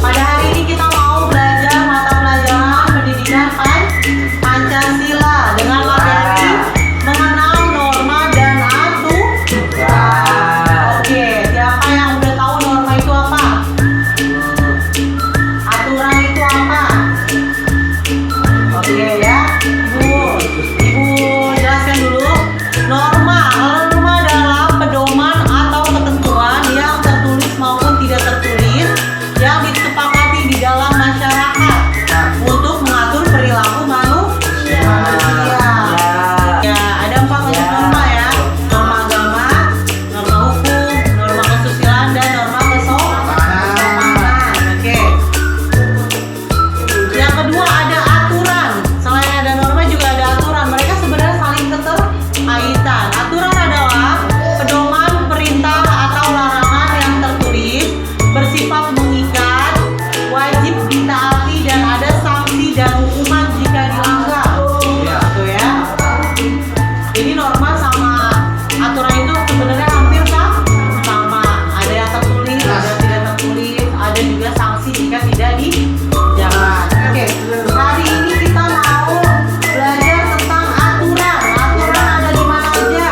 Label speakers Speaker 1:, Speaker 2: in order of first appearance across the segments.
Speaker 1: pada hari ini kita mau belajar mata pelajaran pendidikan Pancasila dengan materi mengenal norma dan aturan. Oke, siapa yang udah tahu norma itu apa? Aturan itu apa? Oke ya, Ibu jelaskan dulu. Norma adalah pedoman atau ketentuan yang tertulis maupun tidak tertulis yang disepakati di dalam masyarakat untuk mengatur perilaku manusia. Ya, ada 4 jenis norma ya. Norma agama, norma hukum, norma kesusilaan, dan norma kesopanan. Oke. Yang kedua ada aturan. Selain ada norma juga ada aturan. Mereka sebenarnya saling keterkaitan. Aturan adalah pedoman, perintah, atau larangan yang tertulis, bersifat mengikat, wajib ditaati, dan ada sanksi dan hukuman jika dilanggar. Gitu ya. Jadi norma sama aturan itu sebenarnya hampir sama. Ada yang tertulis, ada yang tidak tertulis, ada juga sanksi jika tidak dijalankan. Oke, hari ini kita mau belajar tentang aturan. Aturan ada di mana aja?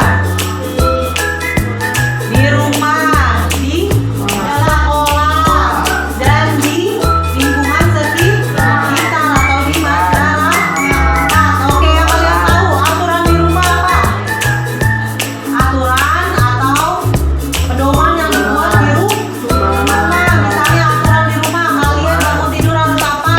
Speaker 1: Di rumah, di sekolah, dan di lingkungan sekitar atau di masyarakat. Oke, yang kalian tahu aturan di rumah apa? Aturan atau pedoman yang dibuat di rumah. Misalnya aturan di rumah, kalian bangun tidur harus apa?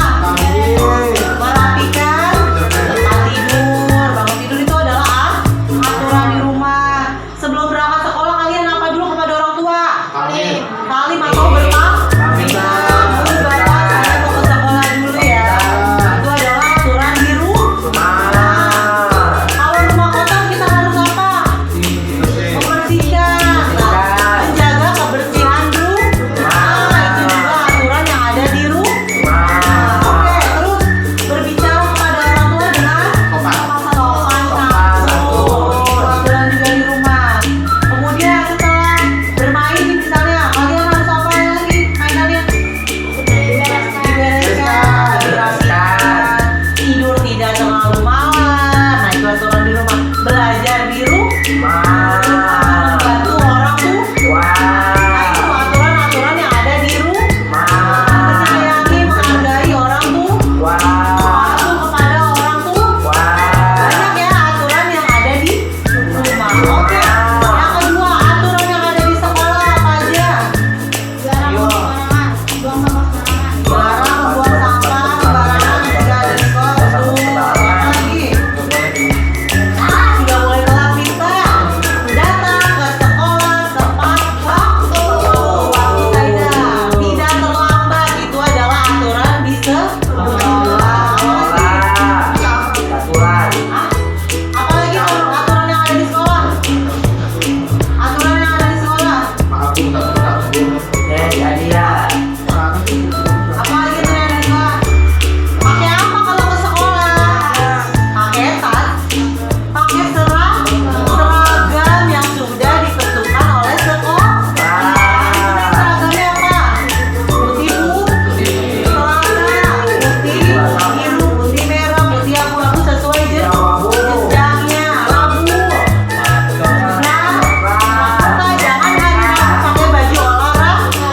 Speaker 1: Merapikan tempat tidur. Bangun tidur itu adalah aturan di rumah. Sebelum berangkat sekolah kalian apa dulu kepada orang tua? Salim atau berpamitan. Dulu bapak saya mau ke sekolah dulu ya. Itu adalah aturan di rumah. Kalau rumah kotor kita harus apa? Membersihkan, menjaga kebersihan rumah. Itu juga aturan yang ada di rumah. Oke, terus berbicara kepada orang tua dengan sopan santun. Aturan juga di rumah. Kemudian setelah bermain misalnya, kalian harus apa lagi mainannya? Dibereskan, dirapikan, tidur tidak terlalu malam. Nah, itu aturan di rumah. Belajar di rumah, membantu orang tua. Nah, itu aturan-aturan yang ada di rumah. Menyayangi, menghargai orang tua. Patuh kepada orang tua. Banyak ya aturan yang ada di rumah. Oke, yang kedua aturan yang ada di sekolah apa aja? Dilarang membuang sampah sembarangan jika ada di sekolah. Betul. Apa lagi? Tidak boleh telat kita. Datang ke sekolah tepat waktu. Waktu saja. Tidak terlambat. Itu adalah aturan di sekolah. Apalagi aturan yang ada di sekolah? Aturan yang ada di sekolah. Apalagi aturan yang ada di sekolah? Pakai apa kalau ke sekolah? Pakai tas. Pakai seragam yang sudah ditentukan oleh sekolah. Seragamnya apa? Putih, celana putih, biru, putih merah, putih abu-abu sesuai jenjangnya. Rabu. Nah, jangan hari Rabu pakai baju olahraga.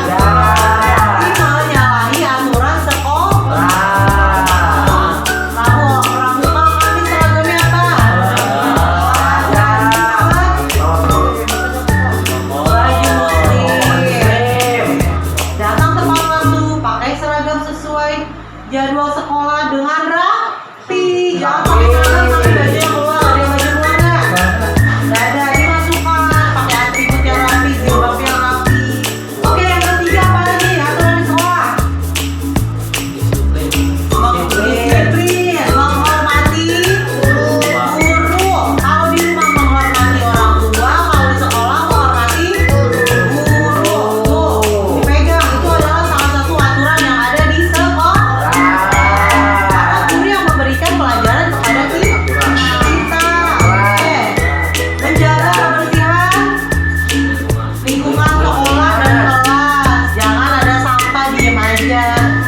Speaker 1: Nanti menyalahi aturan sekolah. Rabu Kamis seragamnya apa? Baju muslim. Datang tepat waktu, pakai seragam sesuai jadwal sekolah dengan rapi. Jangan pakai seragam tapi bajunya keluar. Ada yang baju keluar nggak? Nggak ada, dimasukkan. Pakai atribut yang rapi, jilbab yang rapi. Oke, yang ketiga apa lagi aturan di sekolah? Disiplin, menghormati guru. Kalau di rumah menghormati orang tua, kalau di sekolah menghormati guru. Tuh, dipegang. Itu adalah salah satu aturan yang ada di sekolah. Karena guru yang memberikan pelajaran kepada kita.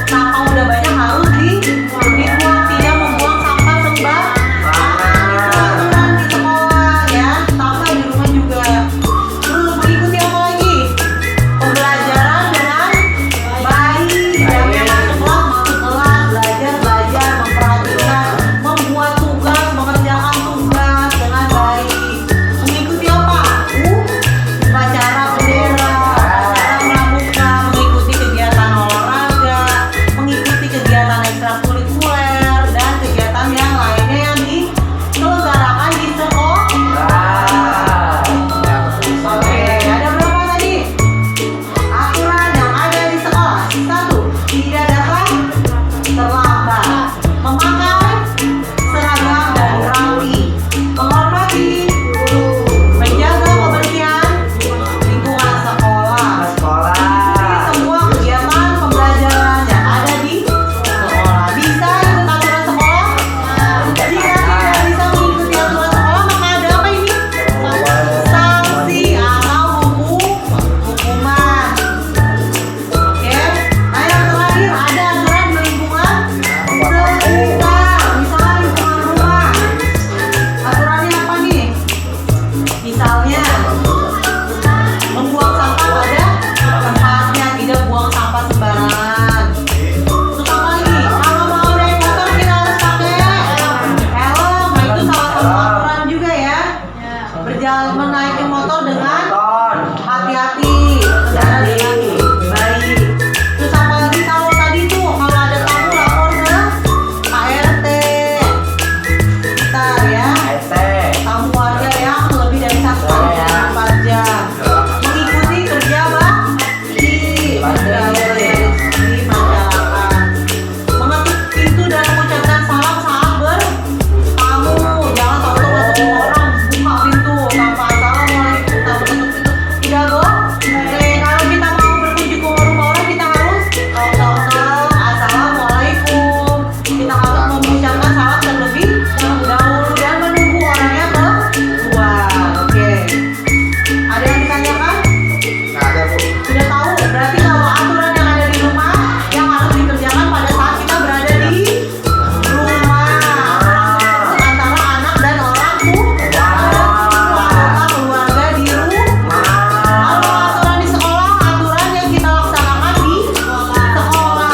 Speaker 1: sampah udah banyak harus dibuang, tidak membuang sampah sembarangan. Itu aturan di sekolah ya, sama di rumah juga. Terus mengikuti apa lagi? Pembelajaran dengan baik. Jamnya masuk kelas, belajar, memperhatikan, membuat tugas, mengerjakan tugas dengan baik. Mengikuti apa? Upacara bendera, upacara pramuka, mengikuti kegiatan olahraga, mengikuti kegiatan ekstrakurikuler dan kegiatan yang lainnya yang diselenggarakan di sekolah. Oke, ada berapa tadi aturan yang ada di sekolah? 1. Tidak datang terlambat, memakai seragam dan rapi, menghormati guru, menjaga kebersihan lingkungan sekolah. Ini semua kegiatan pembelajaran yang ada di sekolah. Bisa ikut aturan sekolah? Jika tidak bisa mengikuti aturan sekolah, maka ada apa ini? Sanksi atau hukuman. Oke. Nah, yang terakhir ada aturan di lingkungan sekitar, misalnya lingkungan rumah. Aturannya apa nih? Misalnya membuang sampah pada tempatnya, tidak buang sampah sembarangan. Terus apa lagi? Kalau mau naik motor kita harus pakai helm. Nah, itu salah satu aturan juga ya. Berjalan menaiki motor dengan hati-hati, berjalan dengan baik. Terus apa lagi? Kalau tadi tuh kalau ada tamu lapor ke Pak RT. Bentar ya. Tamu warga yang lebih dari 1 kali 24 jam. Mengikuti kerja bakti, di masyarakat. Mengetuk pintu dan mengucapkan salam saat bertamu. Jangan tahu-tahu masuk orang, buka pintu tanpa assalamualaikum, tanpa ketuk pintu. Tidak boleh. Kalau kita mau berkunjung ke rumah orang, kita harus tok-tok, assalamualaikum. Kita harus mengucapkan salam terlebih dahulu dan menunggu orangnya keluar. Oke. Ada yang ditanyakan? Sudah tahu? Berarti kalau aturan yang ada di rumah yang harus dikerjakan pada saat kita berada di rumah. Antara anak dan orang tua, anggota keluarga di rumah. Kalau aturan di sekolah, aturan yang kita laksanakan di sekolah.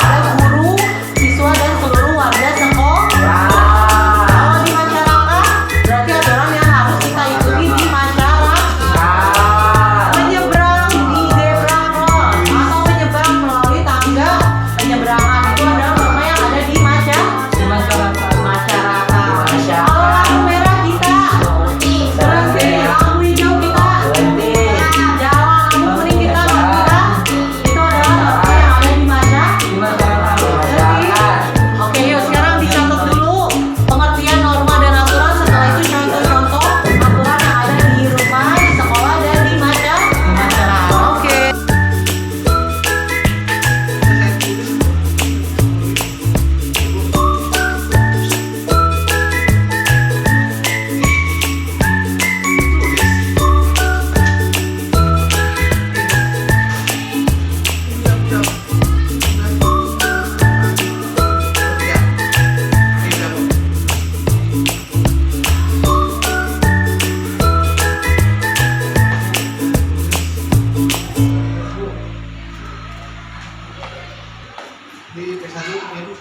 Speaker 1: Ada guru, siswa dan seluruh warga sekolah. Kalau di masyarakat, berarti aturan yang harus kita ikuti di masyarakat. Menyeberang di zebra cross atau menyeberang melalui tangga penyeberangan itu adalah norma yang ada di masyarakat. Kalau lampu merah kita berhenti, lampu hijau kita berhenti, jalan lampu kuning kita berhenti. Itu adalah norma yang ada di masyarakat. Oke, yuk sekarang dicatat dulu pengertian norma dan aturan. Setelah itu contoh-contoh aturan yang ada di rumah, di sekolah, dan di masyarakat. Oke.
Speaker 2: Di P1 ini